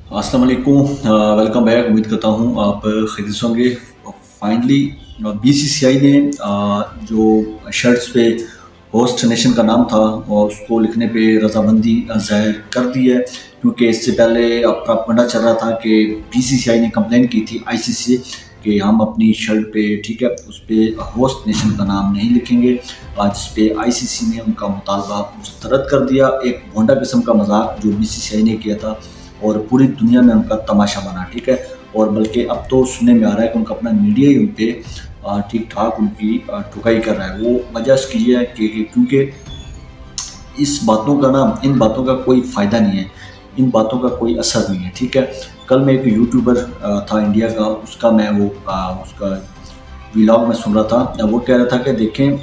अस्सलाम वालेकुम। Welcome back. उम्मीद करता हूँ आप खैरियत से होंगे। फाइनली बीसीसीआई ने जो शर्ट्स पे होस्ट नेशन का नाम था और उसको लिखने पे रजामंदी जाहिर कर दी है, क्योंकि इससे पहले अब प्रोपेगेंडा चल रहा था कि बीसीसीआई ने कंप्लेन की थी आईसीसी से कि हम अपनी शर्ट पे, ठीक है, उस पर होस्ट नेशन का नाम नहीं लिखेंगे। आज जिस पे आईसीसी ने उनका मुतालबा मुस्तरद कर दिया। एक भोंडा किस्म का मजाक जो बीसीसीआई ने किया था और पूरी दुनिया में उनका तमाशा बना, ठीक है। और बल्कि अब तो सुनने में आ रहा है कि उनका अपना मीडिया ही उन पे ठीक ठाक उनकी ठुकाई कर रहा है। वो वजह इसकी ये है कि क्योंकि इस बातों का ना इन बातों का कोई फ़ायदा नहीं है, इन बातों का कोई असर नहीं है, ठीक है। कल मैं एक यूट्यूबर था इंडिया का, उसका मैं वो उसका व्लॉग में सुन रहा था। वो कह रहा था कि देखें,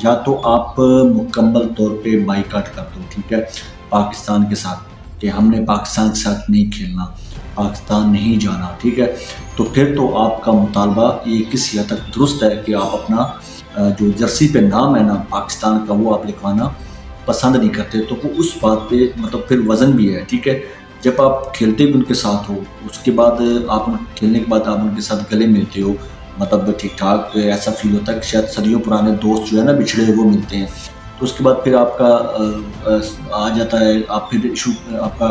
या तो आप मुकम्मल तौर पे बाइकाट कर दो, ठीक है, पाकिस्तान के साथ, कि हमने पाकिस्तान के साथ नहीं खेलना, पाकिस्तान नहीं जाना, ठीक है। तो फिर तो आपका मुतालबा ये किसी हद तक दुरुस्त है कि आप अपना जो जर्सी पे नाम है ना पाकिस्तान का, वो आप लिखवाना पसंद नहीं करते। तो वो उस बात पे मतलब फिर वज़न भी है, ठीक है। जब आप खेलते भी उनके साथ हो, उसके बाद आप खेलने के बाद आप उनके साथ गले मिलते हो, मतलब ठीक ठाक ऐसा फील होता है कि शायद सदियों पुराने दोस्त जो है ना बिछड़े हुए वो मिलते हैं। तो उसके बाद फिर आपका आ जाता है, आप फिर इशू आपका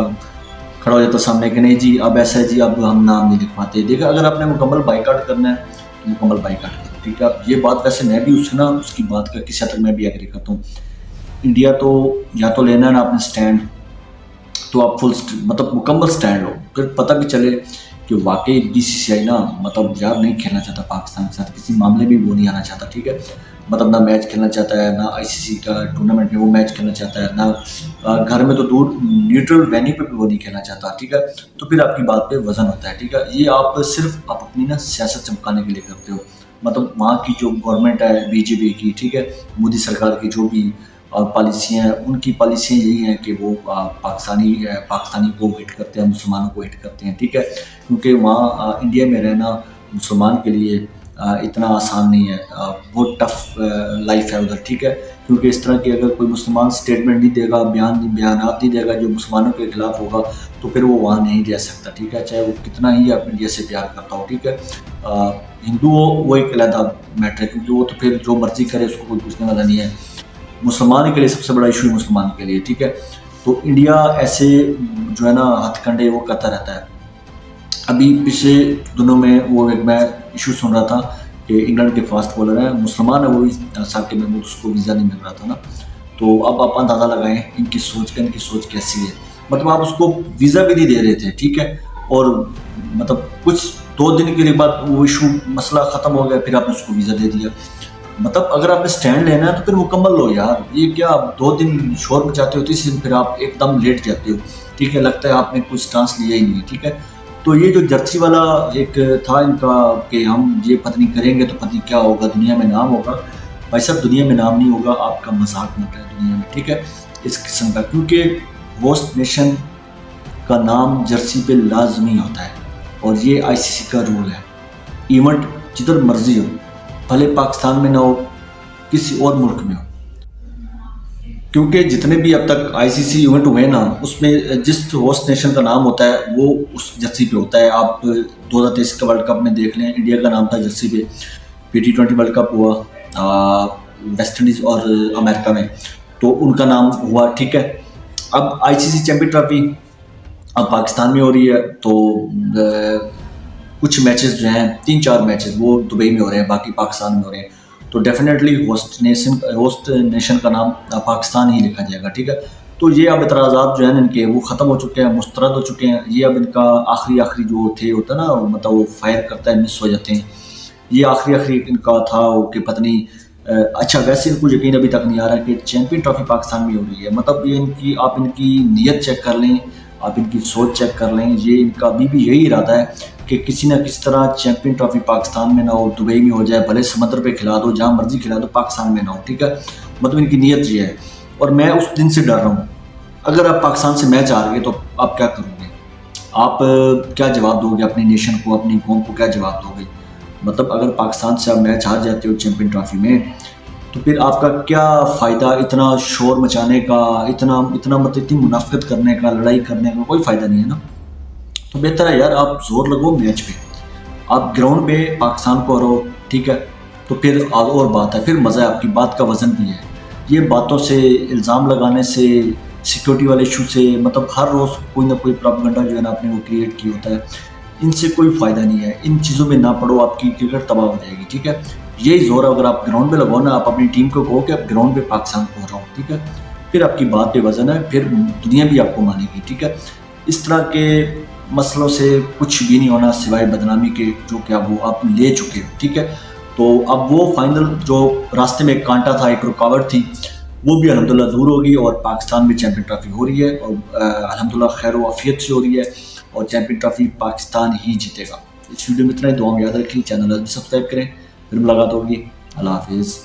खड़ा हो जाता है सामने कि नहीं जी अब ऐसा है जी, अब हम नाम नहीं लिख पाते। देखिए, अगर आपने मुकम्मल बाइकाट करना है तो मुकम्मल बाइकाट करो, ठीक है। अब ये बात वैसे मैं भी उससे ना उसकी बात का किसी हद तक मैं भी एग्री करता हूँ। इंडिया तो या तो लेना है ना आपने स्टैंड, तो आप मतलब मुकम्मल स्टैंड लो, फिर पता भी चले कि वाकई बीसीसीआई ना मतलब यार नहीं खेलना चाहता पाकिस्तान के साथ, किसी मामले में वो नहीं आना चाहता, ठीक है। मतलब ना मैच खेलना चाहता है, ना आईसीसी का टूर्नामेंट में वो मैच खेलना चाहता है, ना घर में तो दूर न्यूट्रल वेन्यू पे भी वो नहीं खेलना चाहता, ठीक है। तो फिर आपकी बात पे वजन होता है, ठीक है। ये आप सिर्फ आप अपनी ना सियासत चमकाने के लिए करते हो। मतलब वहाँ की जो गवर्नमेंट है बीजेपी की, ठीक है, मोदी सरकार की जो भी और पॉलिसियाँ हैं, उनकी पॉलिसियाँ यही हैं कि वो पाकिस्तानी को हिट करते हैं, मुसलमानों को हिट करते हैं, ठीक है। क्योंकि वहाँ इंडिया में रहना मुसलमान के लिए इतना आसान नहीं है, बहुत टफ लाइफ है उधर, ठीक है। क्योंकि इस तरह की अगर कोई मुसलमान स्टेटमेंट नहीं देगा, बयानात नहीं देगा जो मुसलमानों के खिलाफ होगा, तो फिर वो वहाँ नहीं रह सकता, ठीक है, चाहे वो कितना ही आप इंडिया से प्यार करता हो, ठीक है। हिंदू हो वो एक अलग मैटर है, क्योंकि वो तो फिर जो मर्जी करे उसको कोई पूछने वाला नहीं है। मुसलमान के लिए सबसे बड़ा इशू है मुसलमान के लिए, ठीक है। तो इंडिया ऐसे जो है ना हथकंडे वो करता रहता है। अभी पिछले दिनों में वो एक मैं इशू सुन रहा था कि इंग्लैंड के फास्ट बॉलर है, मुसलमान है वो भी, साकिब महमूद, उसको वीज़ा नहीं मिल रहा था ना। तो अब आप अंदाज़ा लगाएं इनकी सोच कैसी है। मतलब आप उसको वीज़ा भी नहीं दे रहे थे, ठीक है। और मतलब कुछ 2 दिन के लिए बाद वो इशू मसला ख़त्म हो गया, फिर आपने उसको वीज़ा दे दिया। मतलब अगर आपने स्टैंड लेना है तो फिर मुकम्मल लो यार। ये क्या आप 2 दिन शोर मचाते हो, तीसरे दिन फिर आप एकदम लेट जाते हो, ठीक है। लगता है आपने कोई स्टांस लिया ही नहीं है, ठीक है। तो ये जो जर्सी वाला एक था इनका कि हम ये पता नहीं करेंगे तो पता नहीं क्या होगा, दुनिया में नाम होगा। भाई साहब, दुनिया में नाम नहीं होगा, आपका मजाक मत है दुनिया में, ठीक है, इस किस्म का। क्योंकि होस्ट नेशन का नाम जर्सी पे लाजमी होता है और ये आईसीसी का रूल है। इवेंट जिधर मर्जी हो, भले पाकिस्तान में ना हो, किसी और मुल्क में हो, क्योंकि जितने भी अब तक आईसीसी इवेंट हुए ना उसमें जिस होस्ट नेशन का नाम होता है वो उस जर्सी पे होता है। आप 2023 का वर्ल्ड कप में देख लें, इंडिया का नाम था जर्सी पे। T20 वर्ल्ड कप हुआ वेस्ट इंडीज़ और अमेरिका में, तो उनका नाम हुआ, ठीक है। अब आईसीसी चैंपियन ट्रॉफी अब पाकिस्तान में हो रही है, तो कुछ मैचेस जो हैं 3-4 मैचेस वो दुबई में हो रहे हैं, बाकी पाकिस्तान में हो रहे हैं। तो डेफिनेटली होस्ट नेशन का नाम पाकिस्तान ही लिखा जाएगा, ठीक है। तो ये अब एतराज़ात जो हैं इनके वो ख़त्म हो चुके हैं, मुस्तरद हो चुके हैं। ये अब इनका आखिरी जो थे होता है ना, मतलब वो फायर करता है, मिस हो जाते हैं। ये आखिरी इनका था कि पता नहीं अच्छा, वैसे इनको यकीन अभी तक नहीं आ रहा कि चैंपियन ट्रॉफी पाकिस्तान में हो रही है। मतलब ये आप इनकी नीयत चेक कर लें, आप इनकी सोच चेक कर लें, ये इनका अभी भी यही इरादा है कि किसी न किसी तरह चैंपियन ट्रॉफी पाकिस्तान में ना हो, दुबई में हो जाए, भले समुद्र पे खिला दो, जहाँ मर्जी खिला दो, पाकिस्तान में ना हो, ठीक है। मतलब इनकी नीयत ये है और मैं उस दिन से डर रहा हूँ। अगर आप पाकिस्तान से मैच हार गए तो आप क्या करोगे? आप क्या जवाब दोगे अपनी नेशन को, अपनी कौम को क्या जवाब दोगे? मतलब अगर पाकिस्तान से आप मैच हार जाते हो चैंपियन ट्रॉफी में, तो फिर आपका क्या फ़ायदा इतना शोर मचाने का, इतना इतना मतलब इतनी मुनाफ़िकत करने का, लड़ाई करने का कोई फ़ायदा नहीं है ना। تو بہتر ہے یار آپ زور لگو میچ پہ، آپ گراؤنڈ پہ پاکستان کو ہراؤ، ٹھیک ہے، تو پھر اور بات ہے، پھر مزہ ہے، آپ کی بات کا وزن بھی ہے۔ یہ باتوں سے، الزام لگانے سے، سیکورٹی والے ایشو سے، مطلب ہر روز کوئی نہ کوئی پراپگنڈا جو ہے نا آپ نے وہ کریٹ کیا ہوتا ہے، ان سے کوئی فائدہ نہیں ہے، ان چیزوں میں نہ پڑو، آپ کی کرکٹ تباہ ہو جائے گی، ٹھیک ہے۔ یہی زور اگر آپ گراؤنڈ پہ لگاؤ نا، آپ اپنی ٹیم کو کہو کہ آپ گراؤنڈ پہ پاکستان کو ہراؤ، ٹھیک ہے، پھر آپ کی بات پہ وزن ہے، پھر دنیا بھی آپ کو مانے گی، ٹھیک ہے۔ اس طرح کے مسئلوں سے کچھ بھی نہیں ہونا سوائے بدنامی کے، جو کہ اب وہ آپ لے چکے ہو، ٹھیک ہے۔ تو اب وہ فائنل جو راستے میں ایک کانٹا تھا، ایک رکاوٹ تھی، وہ بھی الحمدللہ دور ہوگی، اور پاکستان میں چیمپئن ٹرافی ہو رہی ہے، اور الحمدللہ خیر و عافیت سے ہو رہی ہے، اور چیمپئن ٹرافی پاکستان ہی جیتے گا۔ اس ویڈیو میں اتنا ہی، دعا میں یاد رکھیں، چینل سبسکرائب کریں، پھر ملاقات ہوگی، اللہ حافظ۔